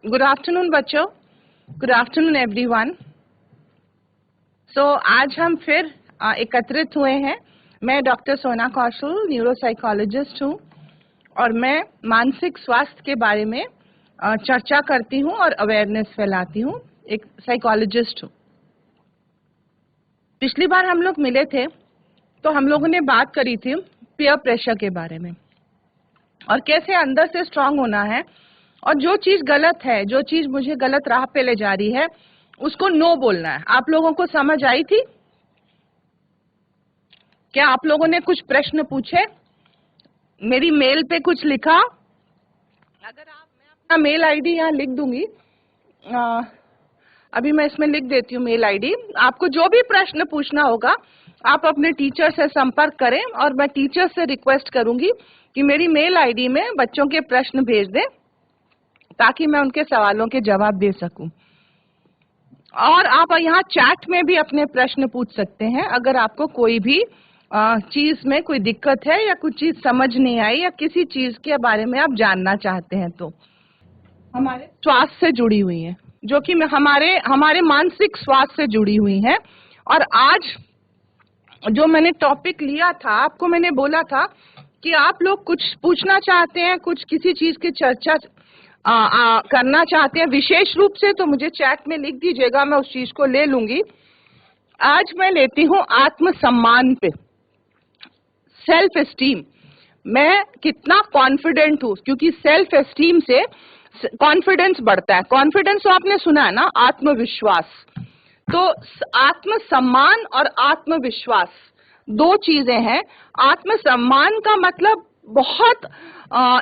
Good afternoon बच्चों, good afternoon everyone. सो आज हम फिर एकत्रित हुए हैं। मैं डॉक्टर सोना कौशल न्यूरोसाइकोलॉजिस्ट हूँ और मैं मानसिक स्वास्थ्य के बारे में चर्चा करती हूँ और अवेयरनेस फैलाती हूँ। एक साइकोलॉजिस्ट हूँ। पिछली बार हम लोग मिले थे तो हम लोगों ने बात करी थी पीयर प्रेशर के बारे में और कैसे अंदर से स्ट्रांग होना है और जो चीज गलत है, जो चीज मुझे गलत राह पे ले जा रही है, उसको नो बोलना है। आप लोगों को समझ आई थी? क्या आप लोगों ने कुछ प्रश्न पूछे? मेरी मेल पे कुछ लिखा? अगर मैं अपना मेल आईडी यहाँ लिख दूंगी, अभी मैं इसमें लिख देती हूँ मेल आईडी। आपको जो भी प्रश्न पूछना होगा आप अपने टीचर से संपर्क करें और मैं टीचर से रिक्वेस्ट करूंगी कि मेरी मेल आईडी में बच्चों के प्रश्न भेज दें ताकि मैं उनके सवालों के जवाब दे सकूं। और आप यहाँ चैट में भी अपने प्रश्न पूछ सकते हैं अगर आपको कोई भी चीज में कोई दिक्कत है या कुछ चीज समझ नहीं आई या किसी चीज के बारे में आप जानना चाहते हैं। तो हमारे स्वास्थ्य से जुड़ी हुई है, जो कि हमारे मानसिक स्वास्थ्य से जुड़ी हुई है। और आज जो मैंने टॉपिक लिया था, आपको मैंने बोला था कि आप लोग कुछ पूछना चाहते हैं, कुछ किसी चीज की चर्चा करना चाहते हैं विशेष रूप से, तो मुझे चैट में लिख दीजिएगा, मैं उस चीज को ले लूंगी। आज मैं लेती हूँ आत्मसम्मान पे, सेल्फ एस्टीम। मैं कितना कॉन्फिडेंट हूँ, क्योंकि सेल्फ एस्टीम से कॉन्फिडेंस बढ़ता है। कॉन्फिडेंस तो आपने सुना है ना, आत्मविश्वास। तो आत्मसम्मान और आत्मविश्वास दो चीजें हैं। आत्मसम्मान का मतलब बहुत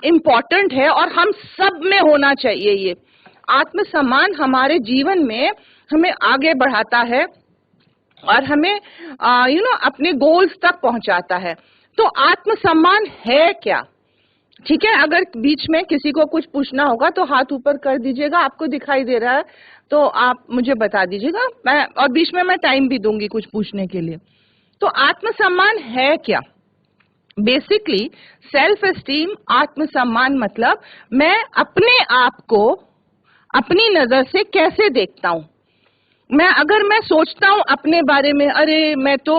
इम्पोर्टेंट है और हम सब में होना चाहिए। ये आत्मसम्मान हमारे जीवन में हमें आगे बढ़ाता है और हमें अपने गोल्स तक पहुंचाता है। तो आत्मसम्मान है क्या? ठीक है, अगर बीच में किसी को कुछ पूछना होगा तो हाथ ऊपर कर दीजिएगा। आपको दिखाई दे रहा है तो आप मुझे बता दीजिएगा, मैं और बीच में मैं टाइम भी दूंगी कुछ पूछने के लिए। तो आत्मसम्मान है क्या? बेसिकली सेल्फ एस्टीम, आत्मसम्मान मतलब मैं अपने आप को अपनी नजर से कैसे देखता हूँ। अगर मैं सोचता हूँ अपने बारे में, अरे मैं तो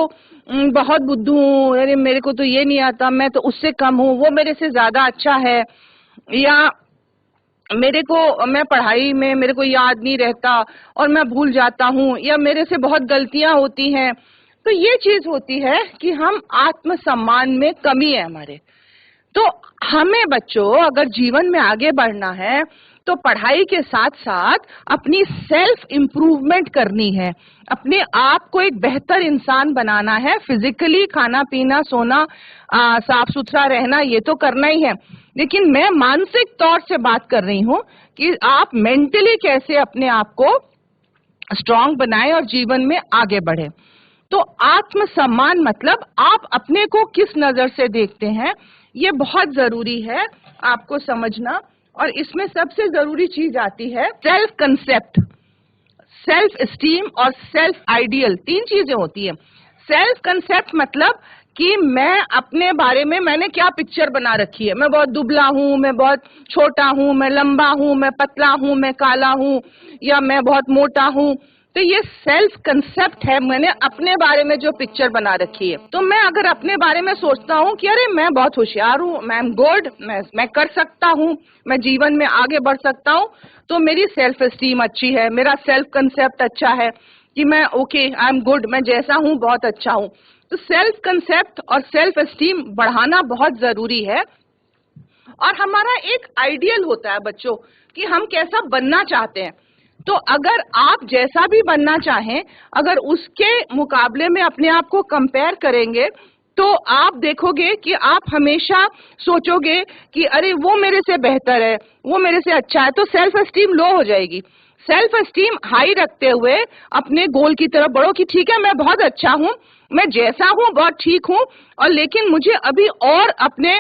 बहुत बुद्धू हूँ, अरे मेरे को तो ये नहीं आता, मैं तो उससे कम हूँ, वो मेरे से ज्यादा अच्छा है, या मैं पढ़ाई में मेरे को याद नहीं रहता और मैं भूल जाता हूँ, या मेरे से बहुत गलतियां होती हैं, तो ये चीज होती है कि हम आत्मसम्मान में कमी है हमारे। तो हमें बच्चों अगर जीवन में आगे बढ़ना है तो पढ़ाई के साथ साथ अपनी सेल्फ इम्प्रूवमेंट करनी है, अपने आप को एक बेहतर इंसान बनाना है। फिजिकली खाना पीना सोना साफ सुथरा रहना ये तो करना ही है, लेकिन मैं मानसिक तौर से बात कर रही हूँ कि आप मेंटली कैसे अपने आप को स्ट्रांग बनाएं और जीवन में आगे बढ़े। तो आत्मसम्मान मतलब आप अपने को किस नजर से देखते हैं, ये बहुत जरूरी है आपको समझना। और इसमें सबसे जरूरी चीज आती है सेल्फ कंसेप्ट, सेल्फ एस्टीम और सेल्फ आइडियल। तीन चीजें होती है। सेल्फ कंसेप्ट मतलब कि मैं अपने बारे में मैंने क्या पिक्चर बना रखी है। मैं बहुत दुबला हूँ, मैं बहुत छोटा हूँ, मैं लंबा हूँ, मैं पतला हूँ, मैं काला हूँ, या मैं बहुत मोटा हूँ। तो ये सेल्फ कंसेप्ट है, मैंने अपने बारे में जो पिक्चर बना रखी है। तो मैं अगर अपने बारे में सोचता हूँ कि अरे मैं बहुत होशियार हूँ, मैं एम गुड, मैं कर सकता हूँ, मैं जीवन में आगे बढ़ सकता हूँ, तो मेरी सेल्फ एस्टीम अच्छी है, मेरा सेल्फ कंसेप्ट अच्छा है कि मैं ओके, आई एम गुड, मैं जैसा हूँ बहुत अच्छा हूँ। तो सेल्फ कंसेप्ट और सेल्फ एस्टीम बढ़ाना बहुत जरूरी है। और हमारा एक आइडियल होता है बच्चों कि हम कैसा बनना चाहते हैं। तो अगर आप जैसा भी बनना चाहें, अगर उसके मुकाबले में अपने आप को कंपेयर करेंगे तो आप देखोगे कि आप हमेशा सोचोगे कि अरे वो मेरे से बेहतर है, वो मेरे से अच्छा है, तो सेल्फ एस्टीम लो हो जाएगी। सेल्फ एस्टीम हाई रखते हुए अपने गोल की तरफ बढ़ो कि ठीक है मैं बहुत अच्छा हूँ, मैं जैसा हूँ बहुत ठीक हूँ, और लेकिन मुझे अभी और अपने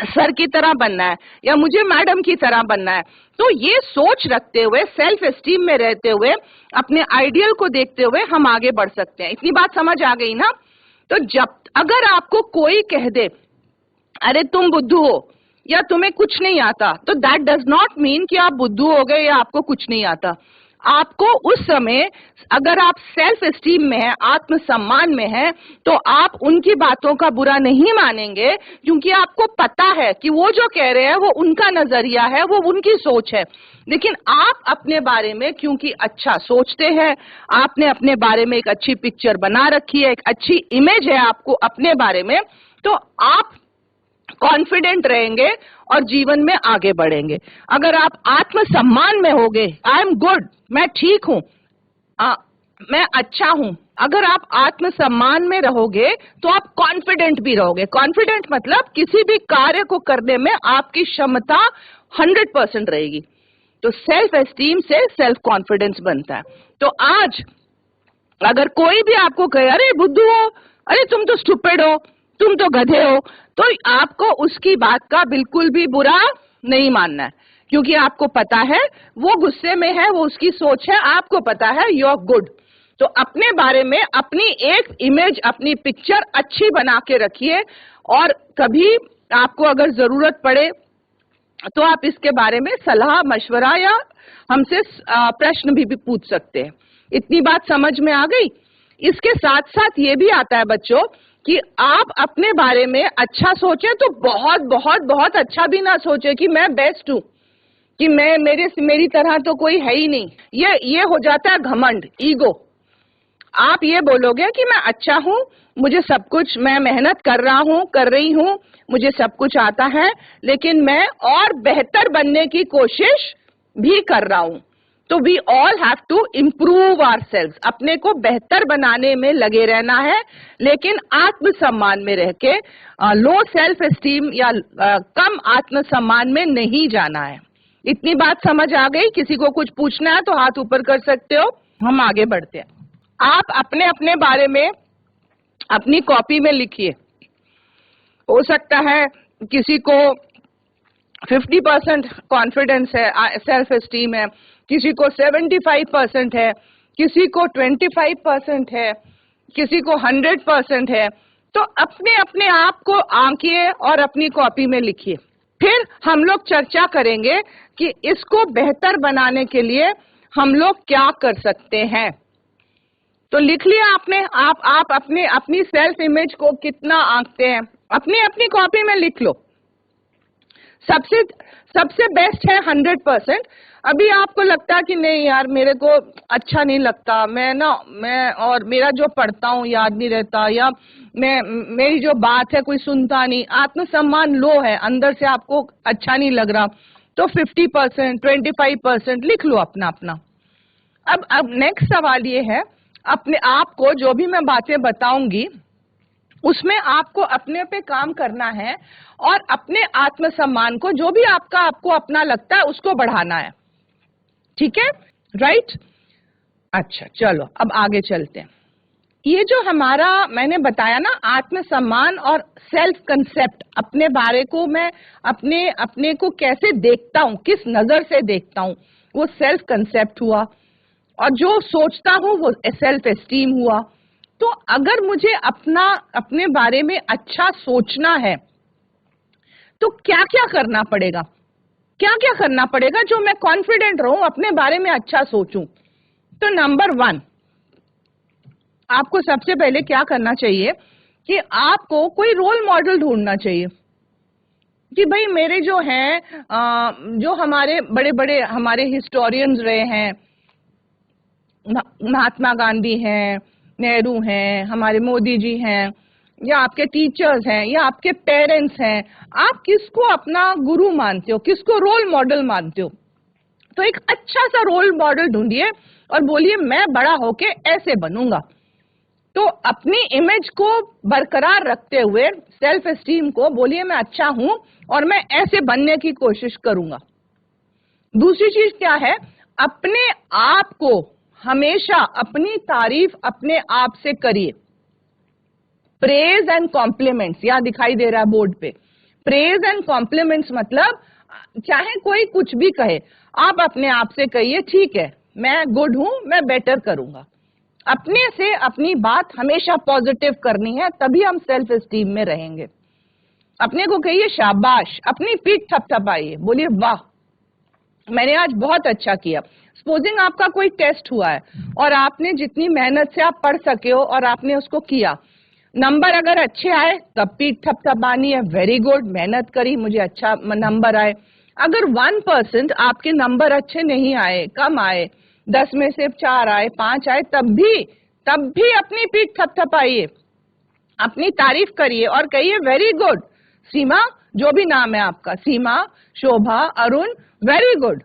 सर की तरह बनना है या मुझे मैडम की तरह बनना है। तो ये सोच रखते हुए, सेल्फ एस्टीम में रहते हुए, अपने आइडियल को देखते हुए हम आगे बढ़ सकते हैं। इतनी बात समझ आ गई ना? तो अगर आपको कोई कह दे अरे तुम बुद्धू हो या तुम्हें कुछ नहीं आता, तो दैट डज नॉट मीन कि आप बुद्धू हो गए या आपको कुछ नहीं आता। आपको उस समय अगर आप सेल्फ एस्टीम में है, आत्मसम्मान में है, तो आप उनकी बातों का बुरा नहीं मानेंगे, क्योंकि आपको पता है कि वो जो कह रहे हैं वो उनका नजरिया है, वो उनकी सोच है। लेकिन आप अपने बारे में क्योंकि अच्छा सोचते हैं, आपने अपने बारे में एक अच्छी पिक्चर बना रखी है, एक अच्छी इमेज है आपको अपने बारे में, तो आप कॉन्फिडेंट रहेंगे और जीवन में आगे बढ़ेंगे। अगर आप आत्मसम्मान में होगे, आई एम गुड, मैं ठीक हूं, मैं अच्छा हूं, अगर आप आत्मसम्मान में रहोगे तो आप कॉन्फिडेंट भी रहोगे। कॉन्फिडेंट मतलब किसी भी कार्य को करने में आपकी क्षमता 100% रहेगी। तो सेल्फ एस्टीम से सेल्फ कॉन्फिडेंस बनता है। तो आज अगर कोई भी आपको कहे अरे बुद्धू हो, अरे तुम तो स्टूपिड हो, तुम तो गधे हो, तो आपको उसकी बात का बिल्कुल भी बुरा नहीं मानना है, क्योंकि आपको पता है वो गुस्से में है, वो उसकी सोच है, आपको पता है यू आर गुड। तो अपने बारे में अपनी एक इमेज, अपनी पिक्चर अच्छी बना के रखिए, और कभी आपको अगर जरूरत पड़े तो आप इसके बारे में सलाह मशवरा या हमसे प्रश्न भी पूछ सकते हैं। इतनी बात समझ में आ गई। इसके साथ साथ ये भी आता है बच्चों कि आप अपने बारे में अच्छा सोचें, तो बहुत बहुत बहुत अच्छा भी ना सोचें कि मैं बेस्ट हूं, कि मेरी तरह तो कोई है ही नहीं। ये हो जाता है घमंड, ईगो। आप ये बोलोगे कि मैं अच्छा हूं, मुझे सब कुछ, मैं मेहनत कर रहा हूं, कर रही हूं, मुझे सब कुछ आता है, लेकिन मैं और बेहतर बनने की कोशिश भी कर रहा हूं। तो we all have to improve ourselves, अपने को बेहतर बनाने में लगे रहना है, लेकिन आत्मसम्मान में रह के लो सेल्फ एस्टीम या कम आत्मसम्मान में नहीं जाना है। इतनी बात समझ आ गई? किसी को कुछ पूछना है तो हाथ ऊपर कर सकते हो, हम आगे बढ़ते हैं। आप अपने अपने बारे में अपनी कॉपी में लिखिए। हो सकता है किसी को 50% कॉन्फिडेंस है, सेल्फ एस्टीम है, किसी को 75% है, किसी को 25% है, किसी को 100% है। तो अपने अपने आप को आंकिए और अपनी कॉपी में लिखिए। फिर हम लोग चर्चा करेंगे कि इसको बेहतर बनाने के लिए हम लोग क्या कर सकते हैं। तो लिख लिया आपने? आप अपनी सेल्फ इमेज को कितना आंकते हैं, अपनी अपनी कॉपी में लिख लो। सबसे बेस्ट है 100%। अभी आपको लगता है कि नहीं यार मेरे को अच्छा नहीं लगता, मैं और मेरा जो पढ़ता हूँ याद नहीं रहता, या मेरी जो बात है कोई सुनता नहीं, आत्मसम्मान लो है, अंदर से आपको अच्छा नहीं लग रहा, तो 50%, 25% लिख लो अपना अपना। अब नेक्स्ट सवाल ये है, अपने आप को जो भी मैं बातें बताऊंगी उसमें आपको अपने पे काम करना है, और अपने आत्मसम्मान को जो भी आपको अपना लगता है उसको बढ़ाना है। ठीक है, राइट? अच्छा चलो अब आगे चलते हैं। ये जो हमारा मैंने बताया ना आत्मसम्मान और सेल्फ कंसेप्ट, अपने बारे को मैं अपने को कैसे देखता हूँ, किस नजर से देखता हूँ, वो सेल्फ कंसेप्ट हुआ, और जो सोचता हूँ वो सेल्फ एस्टीम हुआ। तो अगर मुझे अपने बारे में अच्छा सोचना है तो क्या क्या करना पड़ेगा, जो मैं कॉन्फिडेंट रहूं, अपने बारे में अच्छा सोचूं। तो नंबर 1, आपको सबसे पहले क्या करना चाहिए कि आपको कोई रोल मॉडल ढूंढना चाहिए कि भाई मेरे जो हैं, जो हमारे बड़े बड़े हमारे हिस्टोरियंस रहे हैं, महात्मा गांधी हैं, नेहरू हैं, हमारे मोदी जी हैं, या आपके टीचर्स हैं, या आपके पेरेंट्स हैं, आप किसको अपना गुरु मानते हो, किसको रोल मॉडल मानते हो? तो एक अच्छा सा रोल मॉडल ढूंढिए और बोलिए मैं बड़ा होके ऐसे बनूंगा। तो अपनी इमेज को बरकरार रखते हुए सेल्फ एस्टीम को बोलिए मैं अच्छा हूं और मैं ऐसे बनने की कोशिश करूंगा। दूसरी चीज क्या है, अपने आप को हमेशा अपनी तारीफ अपने आप से करिए। प्रेज एंड कॉम्प्लीमेंट्स, यहां दिखाई दे रहा है बोर्ड पे। प्रेज एंड कॉम्प्लीमेंट्स मतलब चाहे कोई कुछ भी कहे, आप अपने आप से कहिए ठीक है मैं गुड हूं, मैं बेटर करूंगा। अपने से अपनी बात हमेशा पॉजिटिव करनी है, तभी हम सेल्फ एस्टीम में रहेंगे। अपने को कहिए शाबाश, अपनी पीठ थपथपाइए, बोलिए वाह मैंने आज बहुत अच्छा किया। सपोजिंग आपका कोई टेस्ट हुआ है और आपने जितनी मेहनत से आप पढ़ सके हो और आपने उसको किया, नंबर अगर अच्छे आए तब पीठ थपथपानी है, वेरी गुड, मेहनत करी, मुझे अच्छा नंबर आए। अगर 1% आपके नंबर अच्छे नहीं आए, कम आए, 10 में से 4 आए, 5 आए, तब भी अपनी पीठ थपथपाइए, अपनी तारीफ करिए और कहिए वेरी गुड सीमा, जो भी नाम है आपका, सीमा, शोभा, अरुण, वेरी गुड।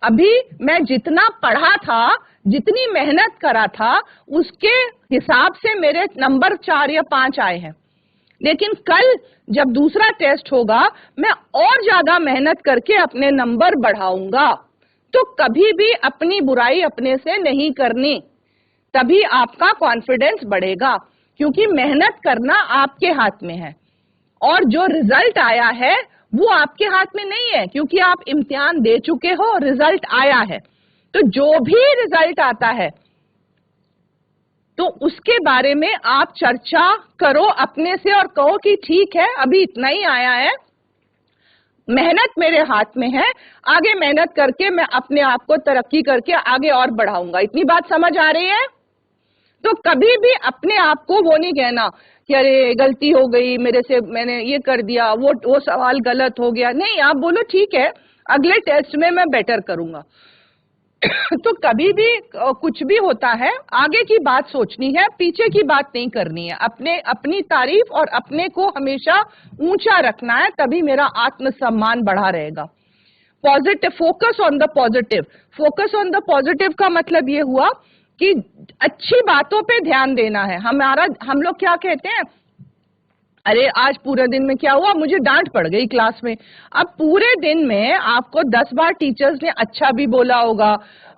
अभी मैं जितना पढ़ा था, जितनी मेहनत करा था, उसके हिसाब से मेरे नंबर 4 या 5 आए हैं, लेकिन कल जब दूसरा टेस्ट होगा मैं और ज्यादा मेहनत करके अपने नंबर बढ़ाऊंगा। तो कभी भी अपनी बुराई अपने से नहीं करनी, तभी आपका कॉन्फिडेंस बढ़ेगा, क्योंकि मेहनत करना आपके हाथ में है और जो रिजल्ट आया है वो आपके हाथ में नहीं है, क्योंकि आप इम्तिहान दे चुके हो, रिजल्ट आया है। तो जो भी रिजल्ट आता है तो उसके बारे में आप चर्चा करो अपने से और कहो कि ठीक है अभी इतना ही आया है, मेहनत मेरे हाथ में है, आगे मेहनत करके मैं अपने आप को तरक्की करके आगे और बढ़ाऊंगा। इतनी बात समझ आ रही है? तो कभी भी अपने आप को वो नहीं कहना कि अरे गलती हो गई मेरे से, मैंने ये कर दिया, वो सवाल गलत हो गया। नहीं, आप बोलो ठीक है अगले टेस्ट में मैं बेटर करूंगा। तो कभी भी कुछ भी होता है आगे की बात सोचनी है, पीछे की बात नहीं करनी है। अपनी तारीफ और अपने को हमेशा ऊंचा रखना है, तभी मेरा आत्मसम्मान बढ़ा रहेगा। Positive, focus on the positive. Focus on the positive का मतलब ये हुआ कि अच्छी बातों पे ध्यान देना है। हम लोग क्या कहते हैं, अरे आज पूरे दिन में क्या हुआ, मुझे डांट पड़ गई क्लास में। अब पूरे दिन में आपको 10 बार टीचर्स ने अच्छा भी बोला होगा,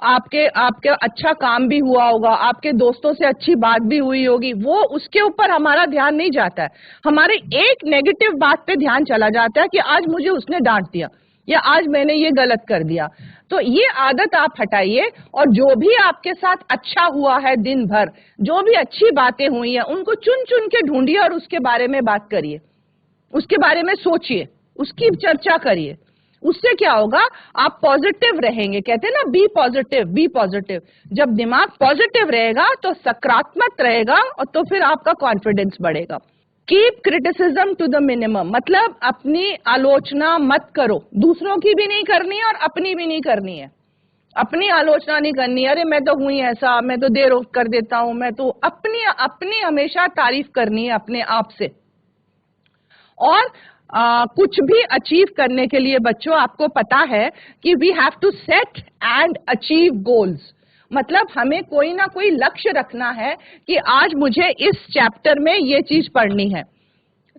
आपके अच्छा काम भी हुआ होगा, आपके दोस्तों से अच्छी बात भी हुई होगी, वो उसके ऊपर हमारा ध्यान नहीं जाता है। हमारे एक नेगेटिव बात पे ध्यान चला जाता है कि आज मुझे उसने डांट दिया या आज मैंने ये गलत कर दिया। तो ये आदत आप हटाइए और जो भी आपके साथ अच्छा हुआ है दिन भर, जो भी अच्छी बातें हुई हैं, उनको चुन चुन के ढूंढिए और उसके बारे में बात करिए, उसके बारे में सोचिए, उसकी चर्चा करिए। उससे क्या होगा, आप पॉजिटिव रहेंगे। कहते हैं ना बी पॉजिटिव, बी पॉजिटिव। जब दिमाग पॉजिटिव रहेगा तो सकारात्मक रहेगा और तो फिर आपका कॉन्फिडेंस बढ़ेगा। Keep criticism to the minimum, मतलब अपनी आलोचना मत करो, दूसरों की भी नहीं करनी है और अपनी भी नहीं करनी है। अपनी आलोचना नहीं करनी, अरे मैं तो हुई ऐसा, मैं तो देर कर देता हूं, मैं तो अपनी हमेशा तारीफ करनी है अपने आप से। और कुछ भी अचीव करने के लिए बच्चों आपको पता है कि we have to set and achieve goals. मतलब हमें कोई ना कोई लक्ष्य रखना है कि आज मुझे इस चैप्टर में ये चीज पढ़नी है।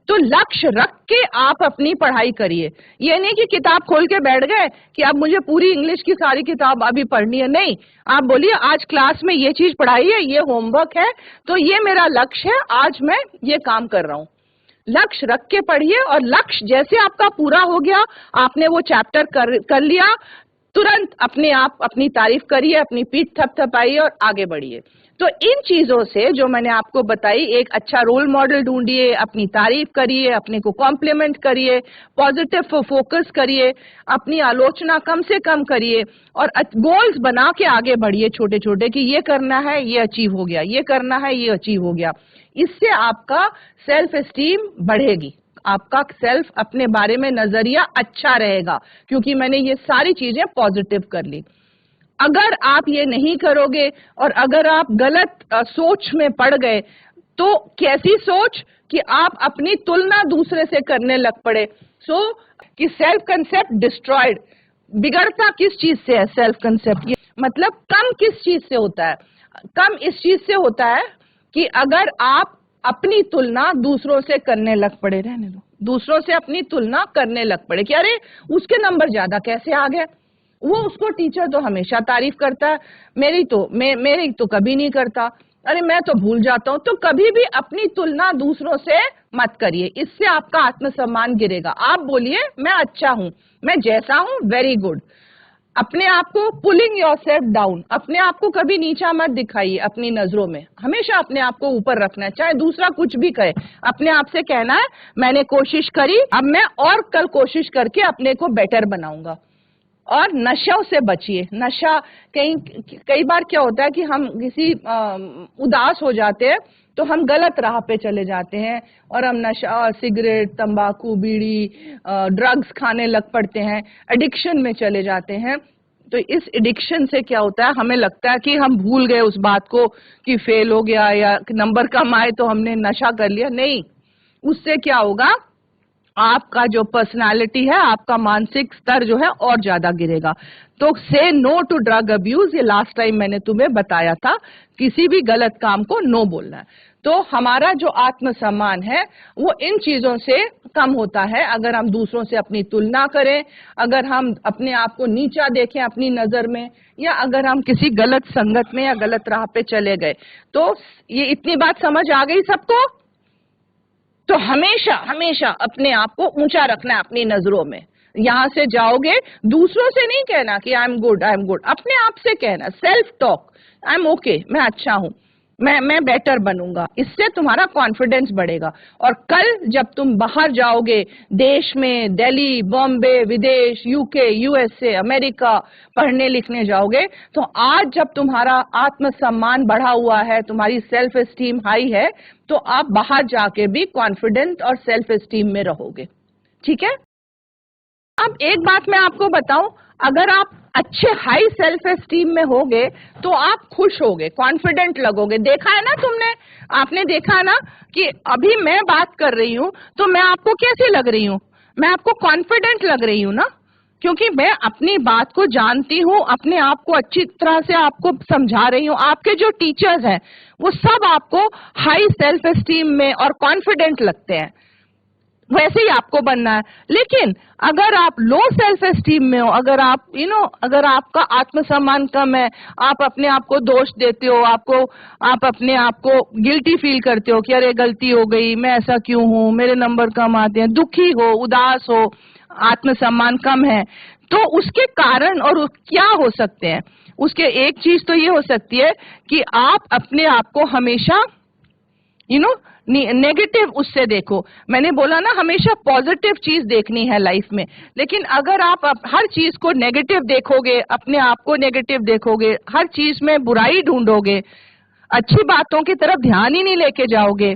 तो लक्ष्य रख के आप अपनी पढ़ाई करिए। ये नहीं कि किताब खोल के बैठ गए कि अब मुझे पूरी इंग्लिश की सारी किताब अभी पढ़नी है। नहीं, आप बोलिए आज क्लास में ये चीज पढ़ाई है, ये होमवर्क है, तो ये मेरा लक्ष्य है, आज मैं ये काम कर रहा हूं। लक्ष्य रख के पढ़िए और लक्ष्य जैसे आपका पूरा हो गया, आपने वो चैप्टर कर लिया, तुरंत अपने आप अपनी तारीफ करिए, अपनी पीठ थपथपाइए और आगे बढ़िए। तो इन चीजों से जो मैंने आपको बताई, एक अच्छा रोल मॉडल ढूंढिए, अपनी तारीफ करिए, अपने को कॉम्प्लीमेंट करिए, पॉजिटिव फोकस करिए, अपनी आलोचना कम से कम करिए और गोल्स बना के आगे बढ़िए छोटे छोटे, कि ये करना है, ये अचीव हो गया, ये करना है, ये अचीव हो गया। इससे आपका सेल्फ एस्टीम बढ़ेगी, आपका सेल्फ अपने बारे में नजरिया अच्छा रहेगा, क्योंकि मैंने ये सारी चीजें पॉजिटिव कर ली। अगर आप ये नहीं करोगे और अगर आप गलत सोच में पड़ गए, तो कैसी सोच कि आप अपनी तुलना दूसरे से करने लग पड़े। कि सेल्फ कंसेप्ट डिस्ट्रॉयड। बिगड़ता किस चीज से है सेल्फ कंसेप्ट, ये मतलब कम किस चीज से होता है? कम इस चीज से होता है कि अगर आप अपनी तुलना दूसरों से करने लग पड़े, रहने दो, दूसरों से अपनी तुलना करने लग पड़े कि अरे उसके नंबर ज्यादा कैसे आ गए, वो उसको टीचर तो हमेशा तारीफ करता है, मेरी तो कभी नहीं करता, अरे मैं तो भूल जाता हूं। तो कभी भी अपनी तुलना दूसरों से मत करिए, इससे आपका आत्मसम्मान गिरेगा। आप बोलिए मैं अच्छा हूं, मैं जैसा हूं वेरी गुड। अपने आप को पुलिंग योरसेल्फ डाउन, अपने आप को कभी नीचा मत दिखाइए अपनी नजरों में, हमेशा अपने आप को ऊपर रखना है, चाहे दूसरा कुछ भी कहे। अपने आप से कहना है मैंने कोशिश करी, अब मैं और कल कोशिश करके अपने को बेटर बनाऊंगा। और नशों से बचिए। नशा कई बार क्या होता है कि हम किसी उदास हो जाते हैं तो हम गलत राह पे चले जाते हैं और हम नशा, सिगरेट, तंबाकू, बीड़ी, ड्रग्स खाने लग पड़ते हैं, एडिक्शन में चले जाते हैं। तो इस एडिक्शन से क्या होता है, हमें लगता है कि हम भूल गए उस बात को कि फेल हो गया या नंबर कम आए तो हमने नशा कर लिया। नहीं, उससे क्या होगा, आपका जो पर्सनालिटी है, आपका मानसिक स्तर जो है और ज्यादा गिरेगा। तो से नो टू ड्रग अब्यूज, ये लास्ट टाइम मैंने तुम्हें बताया था, किसी भी गलत काम को नो बोलना है। तो हमारा जो आत्मसम्मान है वो इन चीजों से कम होता है अगर हम दूसरों से अपनी तुलना करें, अगर हम अपने आप को नीचा देखें अपनी नजर में, या अगर हम किसी गलत संगत में या गलत राह पे चले गए। तो ये इतनी बात समझ आ गई सबको? तो हमेशा हमेशा अपने आप को ऊंचा रखना है अपनी नजरों में। यहां से जाओगे, दूसरों से नहीं कहना कि I am good, I am good, अपने आप से कहना, self talk, I am okay, मैं अच्छा हूं, मैं बेटर बनूंगा। इससे तुम्हारा कॉन्फिडेंस बढ़ेगा। और कल जब तुम बाहर जाओगे, देश में, दिल्ली, बॉम्बे, विदेश, यूके, यूएसए, अमेरिका पढ़ने लिखने जाओगे, तो आज जब तुम्हारा आत्मसम्मान बढ़ा हुआ है, तुम्हारी सेल्फ एस्टीम हाई है, तो आप बाहर जाके भी कॉन्फिडेंट और सेल्फ एस्टीम में रहोगे। ठीक है? अब एक बात मैं आपको बताऊं, अगर आप अच्छे हाई सेल्फ एस्टीम में होगे तो आप खुश होगे, कॉन्फिडेंट लगोगे। देखा है ना तुमने, आपने देखा ना कि अभी मैं बात कर रही हूं तो मैं आपको कैसी लग रही हूं? मैं आपको कॉन्फिडेंट लग रही हूं ना, क्योंकि मैं अपनी बात को जानती हूं, अपने आप को अच्छी तरह से आपको समझा रही हूं। आपके जो टीचर्स हैं वो सब आपको हाई सेल्फ एस्टीम में और कॉन्फिडेंट लगते हैं, वैसे ही आपको बनना है। लेकिन अगर आप लो सेल्फ एस्टीम में हो, अगर आप अगर आपका आत्मसम्मान कम है, आप अपने आप को दोष देते हो, आप अपने आप को गिल्टी फील करते हो कि अरे गलती हो गई, मैं ऐसा क्यों हूं, मेरे नंबर कम आते हैं, दुखी हो, उदास हो, आत्मसम्मान कम है, तो उसके कारण और क्या हो सकते हैं? उसके एक चीज तो ये हो सकती है कि आप अपने आप को हमेशा नेगेटिव उससे देखो। मैंने बोला ना, हमेशा पॉजिटिव चीज देखनी है लाइफ में। लेकिन अगर आप हर चीज को नेगेटिव देखोगे, अपने आप को नेगेटिव देखोगे, हर चीज में बुराई ढूंढोगे, अच्छी बातों की तरफ ध्यान ही नहीं लेके जाओगे,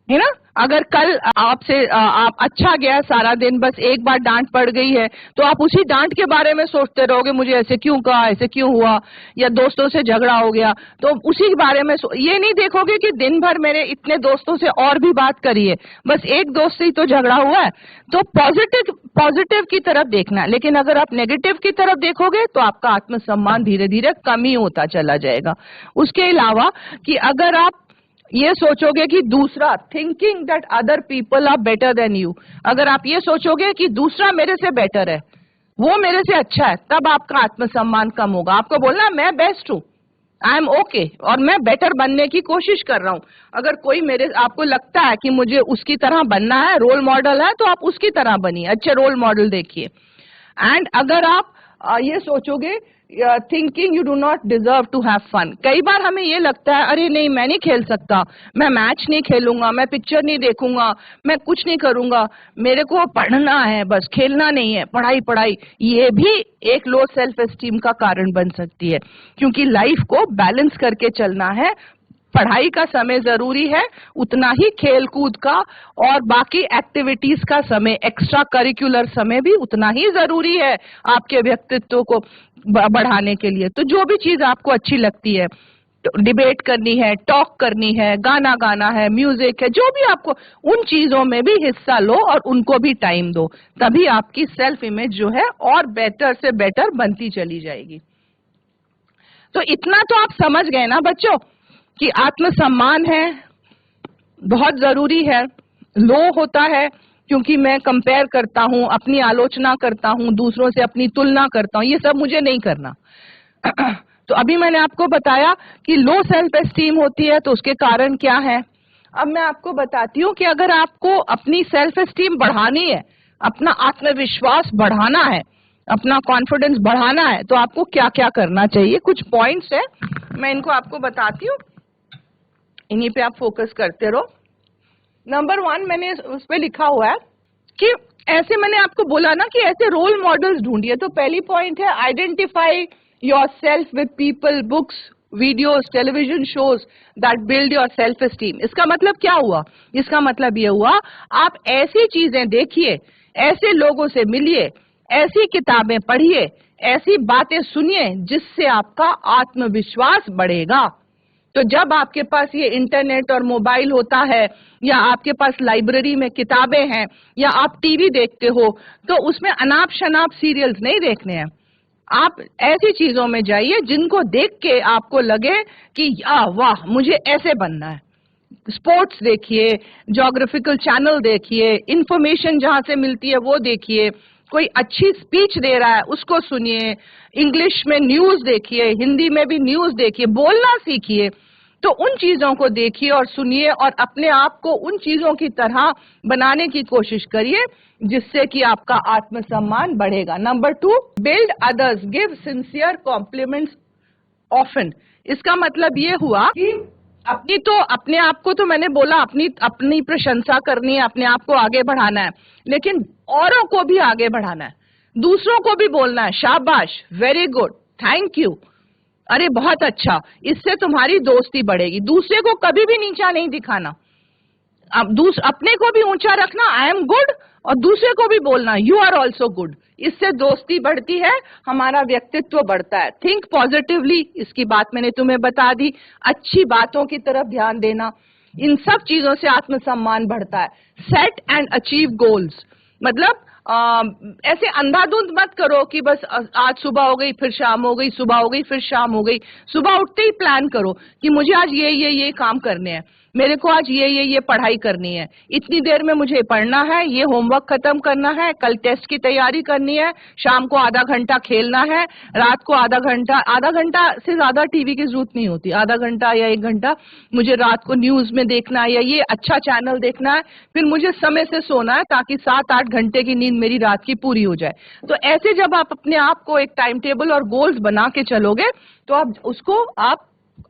है ना? अगर कल आपसे आप अच्छा गया सारा दिन, बस एक बार डांट पड़ गई है तो आप उसी डांट के बारे में सोचते रहोगे, मुझे ऐसे क्यों कहा, ऐसे क्यों हुआ, या दोस्तों से झगड़ा हो गया तो उसी के बारे में ये नहीं देखोगे कि दिन भर मेरे इतने दोस्तों से और भी बात करी है, बस एक दोस्त से ही तो झगड़ा हुआ है। तो पॉजिटिव की तरफ देखना। लेकिन अगर आप नेगेटिव की तरफ देखोगे तो आपका आत्मसम्मान धीरे धीरे कम ही होता चला जाएगा। उसके अलावा कि अगर आप ये सोचोगे कि दूसरा, thinking that other people are better than you, अगर आप ये सोचोगे कि दूसरा मेरे से बेटर है, वो मेरे से अच्छा है, तब आपका आत्मसम्मान कम होगा। आपको बोलना मैं बेस्ट हूं, आई एम ओके, और मैं बेटर बनने की कोशिश कर रहा हूं। अगर कोई आपको लगता है कि मुझे उसकी तरह बनना है, रोल मॉडल है, तो आप उसकी तरह बनिए, अच्छे रोल मॉडल देखिए। एंड अगर आप ये सोचोगे thinking you do not deserve to have fun, कई बार हमें ये लगता है अरे नहीं मैं नहीं खेल सकता, मैं मैच नहीं खेलूंगा, मैं पिक्चर नहीं देखूंगा, मैं कुछ नहीं करूंगा, मेरे को पढ़ना है बस, खेलना नहीं है, पढ़ाई पढ़ाई, ये भी एक लो सेल्फ एस्टीम का कारण बन सकती है। क्योंकि लाइफ को बैलेंस करके चलना है, पढ़ाई का समय जरूरी है, उतना ही खेल कूद का और बाकी एक्टिविटीज का समय, एक्स्ट्रा करिकुलर समय भी उतना ही जरूरी है आपके व्यक्तित्व को बढ़ाने के लिए। तो जो भी चीज आपको अच्छी लगती है, डिबेट करनी है, टॉक करनी है, गाना गाना है, म्यूजिक है, जो भी आपको, उन चीजों में भी हिस्सा लो और उनको भी टाइम दो, तभी आपकी सेल्फ इमेज जो है और बेटर से बेटर बनती चली जाएगी। तो इतना तो आप समझ गए ना बच्चों कि आत्मसम्मान है, बहुत जरूरी है। लो होता है क्योंकि मैं कंपेयर करता हूं, अपनी आलोचना करता हूं, दूसरों से अपनी तुलना करता हूं, ये सब मुझे नहीं करना। तो अभी मैंने आपको बताया कि लो सेल्फ एस्टीम होती है, तो उसके कारण क्या है। अब मैं आपको बताती हूँ कि अगर आपको अपनी सेल्फ एस्टीम बढ़ानी है, अपना आत्मविश्वास बढ़ाना है, अपना कॉन्फिडेंस बढ़ाना है तो आपको क्या क्या करना चाहिए, कुछ पॉइंट्स है, मैं इनको आपको बताती हूँ, इन्हीं पे आप फोकस करते रहो। नंबर 1 मैंने उस पे लिखा हुआ है कि ऐसे मैंने आपको बोला ना कि ऐसे रोल मॉडल्स ढूंढिए। तो पहली पॉइंट है identify yourself with people, books, videos, television shows that build your self esteem. इसका मतलब क्या हुआ? इसका मतलब ये हुआ आप ऐसी चीजें देखिए, ऐसे लोगों से मिलिए, ऐसी किताबें पढ़िए, ऐसी बातें सुनिए जिससे आपका आत्मविश्वास बढ़ेगा। तो जब आपके पास ये इंटरनेट और मोबाइल होता है, या आपके पास लाइब्रेरी में किताबें हैं, या आप टीवी देखते हो, तो उसमें अनाप शनाप सीरियल्स नहीं देखने हैं। आप ऐसी चीजों में जाइए जिनको देख के आपको लगे कि वाह मुझे ऐसे बनना है। स्पोर्ट्स देखिए, ज्योग्राफिकल चैनल देखिए, इंफॉर्मेशन जहां से मिलती है वो देखिए, कोई अच्छी स्पीच दे रहा है उसको सुनिए, इंग्लिश में न्यूज देखिए, हिंदी में भी न्यूज देखिए, बोलना सीखिए। तो उन चीजों को देखिए और सुनिए और अपने आप को उन चीजों की तरह बनाने की कोशिश करिए जिससे कि आपका आत्मसम्मान बढ़ेगा। Number 2, build others, give sincere compliments often. इसका मतलब ये हुआ कि अपने आप को तो मैंने बोला अपनी प्रशंसा करनी है, अपने आप को आगे बढ़ाना है, लेकिन औरों को भी आगे बढ़ाना है, दूसरों को भी बोलना है शाबाश, वेरी गुड, थैंक यू, अरे बहुत अच्छा। इससे तुम्हारी दोस्ती बढ़ेगी। दूसरे को कभी भी नीचा नहीं दिखाना, अब अपने को भी ऊंचा रखना, आई एम गुड, और दूसरे को भी बोलना यू आर ऑल्सो गुड। इससे दोस्ती बढ़ती है, हमारा व्यक्तित्व बढ़ता है। थिंक पॉजिटिवली, इसकी बात मैंने तुम्हें बता दी। अच्छी बातों की तरफ ध्यान देना, इन सब चीजों से आत्मसम्मान बढ़ता है। सेट एंड अचीव गोल्स, मतलब ऐसे अंधाधुंध मत करो कि बस आज सुबह हो गई फिर शाम हो गई, सुबह हो गई फिर शाम हो गई। सुबह उठते ही प्लान करो कि मुझे आज ये काम करने हैं, मेरे को आज ये पढ़ाई करनी है, इतनी देर में मुझे पढ़ना है, ये होमवर्क खत्म करना है, कल टेस्ट की तैयारी करनी है, शाम को आधा घंटा खेलना है, रात को आधा घंटा से ज्यादा टीवी की जरूरत नहीं होती, आधा घंटा या 1 घंटा मुझे रात को न्यूज में देखना है या ये अच्छा चैनल देखना है, फिर मुझे समय से सोना है ताकि 7-8 घंटे की नींद मेरी रात की पूरी हो जाए। तो ऐसे जब आप अपने आप को एक टाइम टेबल और गोल्स बना के चलोगे तो आप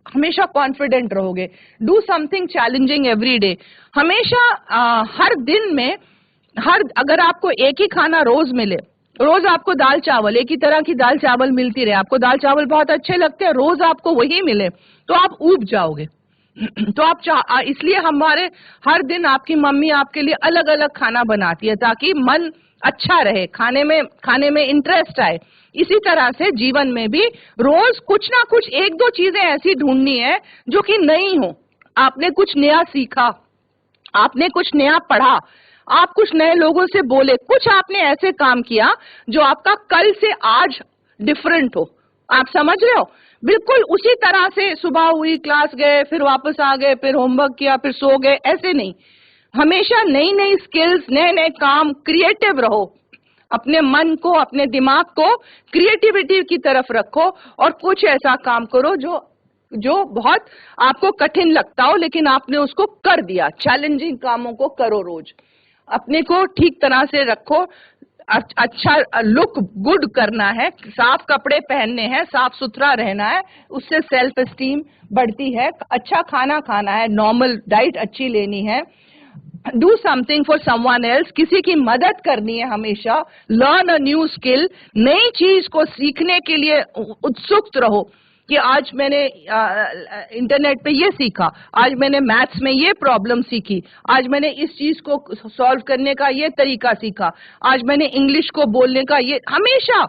हमेशा कॉन्फिडेंट रहोगे। Do something challenging every day, हमेशा हर दिन में अगर आपको एक ही खाना रोज मिले, रोज आपको दाल चावल, एक ही तरह की दाल चावल मिलती रहे, आपको दाल चावल बहुत अच्छे लगते हैं, रोज आपको वही मिले, तो आप ऊब जाओगे। तो इसलिए हमारे हर दिन आपकी मम्मी आपके लिए अलग अलग खाना बनाती है ताकि मन अच्छा रहे, खाने में इंटरेस्ट आए। इसी तरह से जीवन में भी रोज कुछ ना कुछ 1-2 चीजें ऐसी ढूंढनी है जो कि नई हो। आपने कुछ नया सीखा, आपने कुछ नया पढ़ा, आप कुछ नए लोगों से बोले, कुछ आपने ऐसे काम किया जो आपका कल से आज डिफरेंट हो। आप समझ रहे हो? बिल्कुल उसी तरह से सुबह हुई, क्लास गए, फिर वापस आ गए, फिर होमवर्क किया, फिर सो गए, ऐसे नहीं। हमेशा नई नई स्किल्स, नए नए काम, क्रिएटिव रहो। अपने मन को, अपने दिमाग को क्रिएटिविटी की तरफ रखो और कुछ ऐसा काम करो जो बहुत आपको कठिन लगता हो लेकिन आपने उसको कर दिया। चैलेंजिंग कामों को करो रोज। अपने को ठीक तरह से रखो, अच्छा लुक गुड करना है, साफ कपड़े पहनने हैं, साफ सुथरा रहना है, उससे सेल्फ एस्टीम बढ़ती है। अच्छा खाना खाना है, नॉर्मल डाइट अच्छी लेनी है। Do something for someone else, किसी की मदद करनी है हमेशा। लर्न अ न्यू स्किल, नई चीज को सीखने के लिए उत्सुक रहो कि आज मैंने इंटरनेट पे ये सीखा, आज मैंने मैथ्स में ये प्रॉब्लम सीखी, आज मैंने इस चीज को सॉल्व करने का ये तरीका सीखा, आज मैंने इंग्लिश को बोलने का ये। हमेशा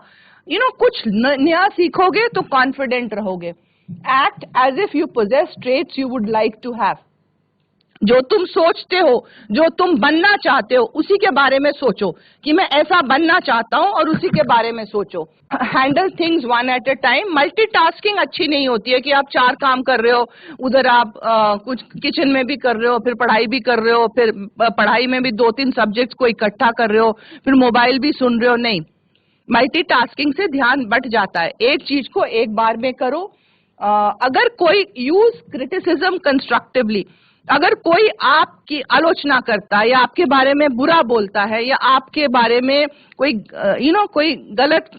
कुछ नया सीखोगे तो कॉन्फिडेंट रहोगे। Act as if you possess traits you would like to have. जो तुम सोचते हो, जो तुम बनना चाहते हो, उसी के बारे में सोचो कि मैं ऐसा बनना चाहता हूं, और उसी के बारे में सोचो। Handle things one at a time. Multitasking अच्छी नहीं होती है कि आप 4 काम कर रहे हो, उधर आप कुछ किचन में भी कर रहे हो, फिर पढ़ाई भी कर रहे हो, फिर पढ़ाई में भी 2-3 सब्जेक्ट्स को इकट्ठा कर रहे हो, फिर मोबाइल भी सुन रहे हो। नहीं, मल्टीटास्किंग से ध्यान बट जाता है। एक चीज को एक बार में करो। अगर कोई यूज क्रिटिसिज्म कंस्ट्रक्टिवली, अगर कोई आपकी आलोचना करता है या आपके बारे में बुरा बोलता है या आपके बारे में कोई कोई गलत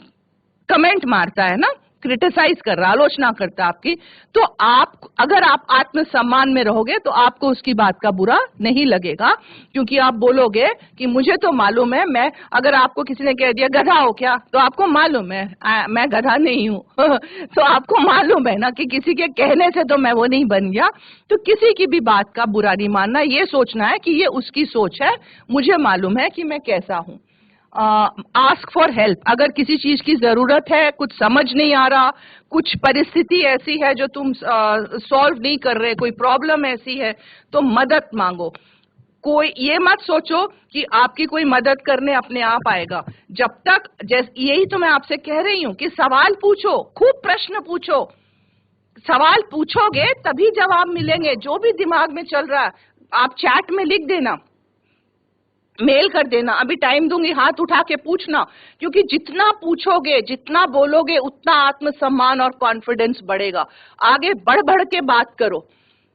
कमेंट मारता है ना, क्रिटिसाइज कर रहा, आलोचना करता है आपकी, तो आप अगर आप आत्मसम्मान में रहोगे तो आपको उसकी बात का बुरा नहीं लगेगा, क्योंकि आप बोलोगे कि मुझे तो मालूम है, मैं अगर आपको किसी ने कह दिया गधा हो क्या, तो आपको मालूम है मैं गधा नहीं हूँ तो आपको मालूम है ना कि किसी के कहने से तो मैं वो नहीं बन गया। तो किसी की भी बात का बुरा नहीं मानना, ये सोचना है कि ये उसकी सोच है, मुझे मालूम है कि मैं कैसा हूँ। आस्क फॉर हेल्प, अगर किसी चीज की जरूरत है, कुछ समझ नहीं आ रहा, कुछ परिस्थिति ऐसी है जो तुम सॉल्व नहीं कर रहे, कोई प्रॉब्लम ऐसी है, तो मदद मांगो। कोई ये मत सोचो कि आपकी कोई मदद करने अपने आप आएगा। जब तक, जैसे यही तो मैं आपसे कह रही हूँ कि सवाल पूछो, खूब प्रश्न पूछो। सवाल पूछोगे तभी जवाब मिलेंगे। जो भी दिमाग में चल रहा है आप चैट में लिख देना, मेल कर देना, अभी टाइम दूंगी, हाथ उठा के पूछना, क्योंकि जितना पूछोगे, जितना बोलोगे, उतना आत्मसम्मान और कॉन्फिडेंस बढ़ेगा। आगे बढ़ बढ़ के बात करो,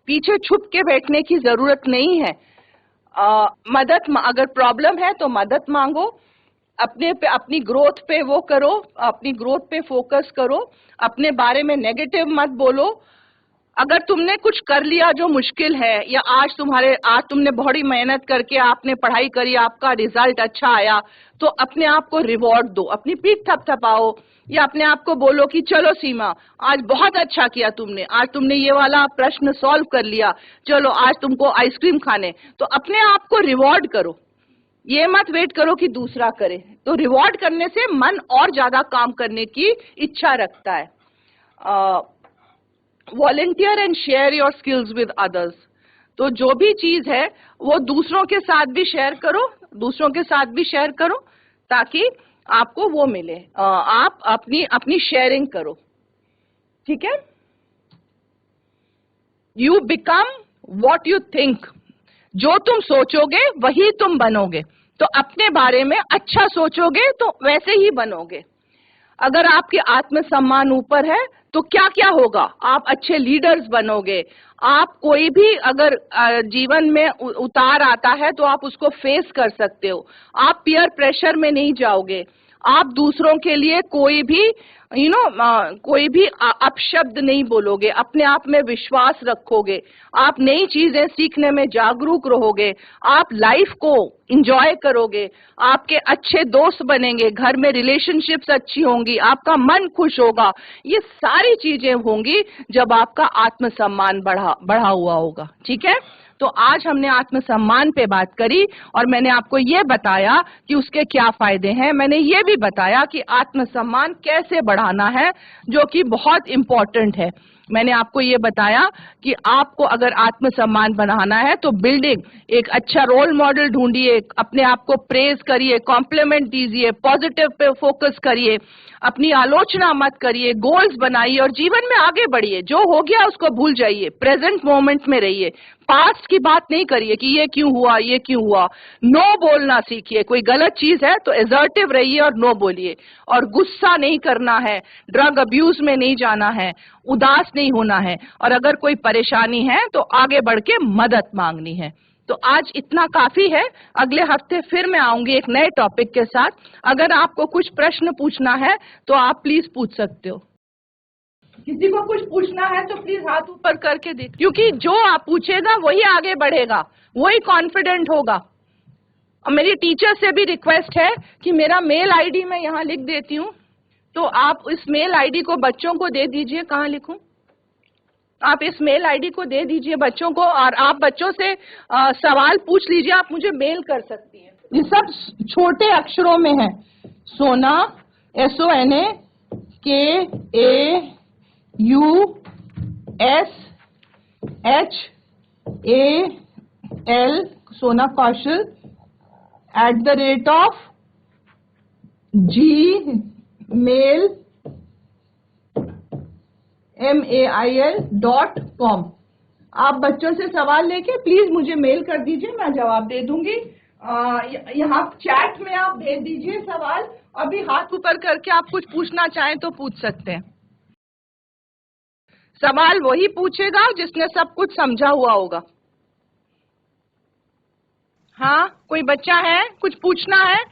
पीछे छुप के बैठने की जरूरत नहीं है। मदद, अगर प्रॉब्लम है तो मदद मांगो, अपने पे, अपनी ग्रोथ पे वो करो, अपनी ग्रोथ पे फोकस करो, अपने बारे में नेगेटिव मत बोलो। अगर तुमने कुछ कर लिया जो मुश्किल है, या आज तुमने बड़ी मेहनत करके आपने पढ़ाई करी, आपका रिजल्ट अच्छा आया, तो अपने आप को रिवॉर्ड दो, अपनी पीठ थपथपाओ, या अपने आप को बोलो कि चलो सीमा, आज बहुत अच्छा किया तुमने, आज तुमने ये वाला प्रश्न सॉल्व कर लिया, चलो आज तुमको आइसक्रीम खाने। तो अपने आप को रिवॉर्ड करो, ये मत वेट करो कि दूसरा करे। तो रिवॉर्ड करने से मन और ज्यादा काम करने की इच्छा रखता है। Volunteer and share your skills with others, तो जो भी चीज है वो दूसरों के साथ भी शेयर करो, दूसरों के साथ भी शेयर करो, ताकि आपको वो मिले। आप अपनी शेयरिंग करो, ठीक है। You become what you think, जो तुम सोचोगे वही तुम बनोगे। तो अपने बारे में अच्छा सोचोगे तो वैसे ही बनोगे। अगर आपके आत्मसम्मान ऊपर है तो क्या क्या होगा, आप अच्छे लीडर्स बनोगे। आप कोई भी अगर जीवन में उतार आता है तो आप उसको फेस कर सकते हो, आप पीयर प्रेशर में नहीं जाओगे, आप दूसरों के लिए कोई भी कोई भी अपशब्द नहीं बोलोगे, अपने आप में विश्वास रखोगे, आप नई चीजें सीखने में जागरूक रहोगे, आप लाइफ को एंजॉय करोगे, आपके अच्छे दोस्त बनेंगे, घर में रिलेशनशिप्स अच्छी होंगी, आपका मन खुश होगा। ये सारी चीजें होंगी जब आपका आत्मसम्मान बढ़ा हुआ होगा, ठीक है। तो आज हमने आत्मसम्मान पे बात करी और मैंने आपको ये बताया कि उसके क्या फायदे हैं। मैंने ये भी बताया कि आत्मसम्मान कैसे बढ़ाना है, जो कि बहुत इम्पोर्टेंट है। मैंने आपको ये बताया कि आपको अगर आत्मसम्मान बढ़ाना है तो बिल्डिंग, एक अच्छा रोल मॉडल ढूंढिए, अपने आप को प्रेज करिए, कॉम्प्लीमेंट दीजिए, पॉजिटिव पे फोकस करिए, अपनी आलोचना मत करिए, गोल्स बनाइए और जीवन में आगे बढ़िए। जो हो गया उसको भूल जाइए, प्रेजेंट मोमेंट में रहिए, पास्ट की बात नहीं करिए कि ये क्यों हुआ, ये क्यों हुआ। नो बोलना सीखिए, कोई गलत चीज है तो एसर्टिव रहिए और नो बोलिए, और गुस्सा नहीं करना है, ड्रग अब्यूज में नहीं जाना है, उदास नहीं होना है, और अगर कोई परेशानी है तो आगे बढ़ के मदद मांगनी है। तो आज इतना काफी है, अगले हफ्ते फिर मैं आऊंगी एक नए टॉपिक के साथ। अगर आपको कुछ प्रश्न पूछना है तो आप प्लीज पूछ सकते हो। किसी को कुछ पूछना है तो प्लीज हाथ ऊपर करके देख, क्योंकि जो आप पूछेगा वही आगे बढ़ेगा, वही कॉन्फिडेंट होगा। और मेरी टीचर से भी रिक्वेस्ट है कि मेरा मेल आईडी मैं यहाँ लिख देती हूँ, तो आप इस मेल आईडी को बच्चों को दे दीजिए। कहाँ लिखूं? आप इस मेल आईडी को दे दीजिए बच्चों को, और आप बच्चों से सवाल पूछ लीजिए, आप मुझे मेल कर सकती हैं। ये सब छोटे अक्षरों में है, सोना, SONA KAUSHAL, सोना कौशल @gmail.com। आप बच्चों से सवाल लेके प्लीज मुझे मेल कर दीजिए, मैं जवाब दे दूंगी। यहाँ चैट में आप भेज दीजिए सवाल, अभी हाथ ऊपर करके आप कुछ पूछना चाहें तो पूछ सकते हैं। सवाल वही पूछेगा जिसने सब कुछ समझा हुआ होगा। हाँ, कोई बच्चा है, कुछ पूछना है?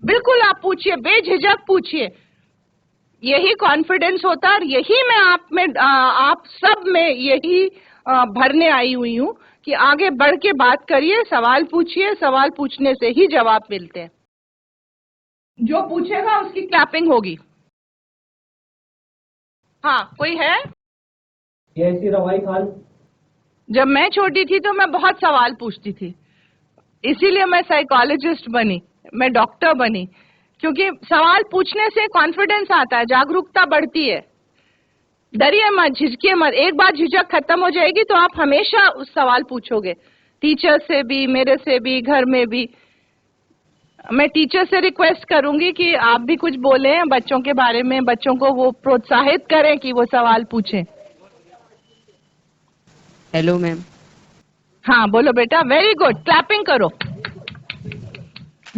बिल्कुल आप पूछिए, बेझिझक पूछिए। यही कॉन्फिडेंस होता है और यही मैं आप सब में यही भरने आई हुई हूँ कि आगे बढ़ के बात करिए, सवाल पूछिए, सवाल पूछने से ही जवाब मिलते हैं। जो पूछेगा उसकी क्लैपिंग होगी। हाँ, कोई है? रवाई खान। जब मैं छोटी थी तो मैं बहुत सवाल पूछती थी, इसीलिए मैं साइकोलॉजिस्ट बनी, मैं डॉक्टर बनी, क्योंकि सवाल पूछने से कॉन्फिडेंस आता है, जागरूकता बढ़ती है। डरिए मत, झिझकिए मत, एक बार झिझक खत्म हो जाएगी तो आप हमेशा उस सवाल पूछोगे, टीचर से भी, मेरे से भी, घर में भी। मैं टीचर से रिक्वेस्ट करूंगी कि आप भी कुछ बोलें बच्चों के बारे में, बच्चों को वो प्रोत्साहित करें कि वो सवाल पूछें। Hello ma'am. हाँ बोलो बेटा, वेरी गुड, क्लैपिंग करो,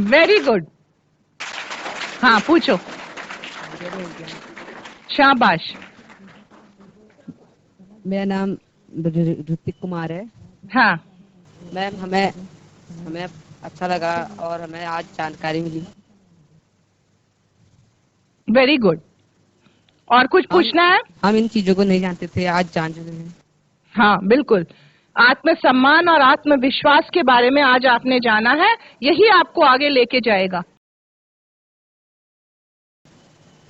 वेरी गुड। हाँ पूछो, शाबाश। मेरा नाम ऋतिक कुमार है। हाँ मैम, हमें हमें अच्छा लगा और हमें आज जानकारी मिली। Very good. और कुछ पूछना है? हम इन चीजों को नहीं जानते थे, आज जान चुके हैं। हाँ बिल्कुल, आत्मसम्मान और आत्मविश्वास के बारे में आज आपने जाना है, यही आपको आगे लेके जाएगा।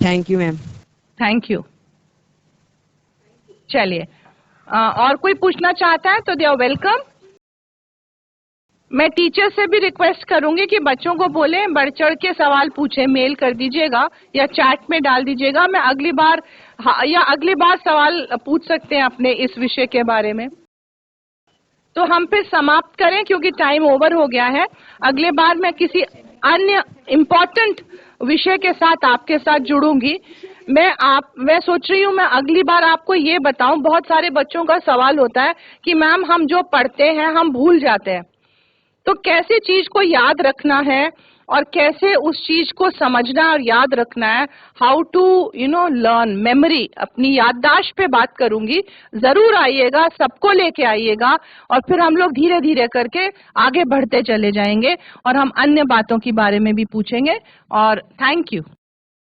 Thank you ma'am. Thank you. चलिए, और कोई पूछना चाहता है तो दे आर वेलकम। मैं टीचर से भी रिक्वेस्ट करूंगी कि बच्चों को बोले बढ़ चढ़ के सवाल पूछे, मेल कर दीजिएगा या चैट में डाल दीजिएगा। मैं अगली बार या अगली बार सवाल पूछ सकते हैं अपने इस विषय के बारे में। तो हम फिर समाप्त करें क्योंकि टाइम ओवर हो गया है। अगले बार मैं किसी अन्य इम्पोर्टेंट विषय के साथ आपके साथ जुड़ूंगी। मैं सोच रही हूँ मैं अगली बार आपको ये बताऊं, बहुत सारे बच्चों का सवाल होता है कि मैम हम जो पढ़ते हैं हम भूल जाते हैं, तो कैसे चीज को याद रखना है और कैसे उस चीज को समझना और याद रखना है, हाउ टू लर्न मेमोरी, अपनी याददाश्त पे बात करूंगी। जरूर आइएगा, सबको लेके आइएगा और फिर हम लोग धीरे धीरे करके आगे बढ़ते चले जाएंगे और हम अन्य बातों के बारे में भी पूछेंगे। और थैंक यू।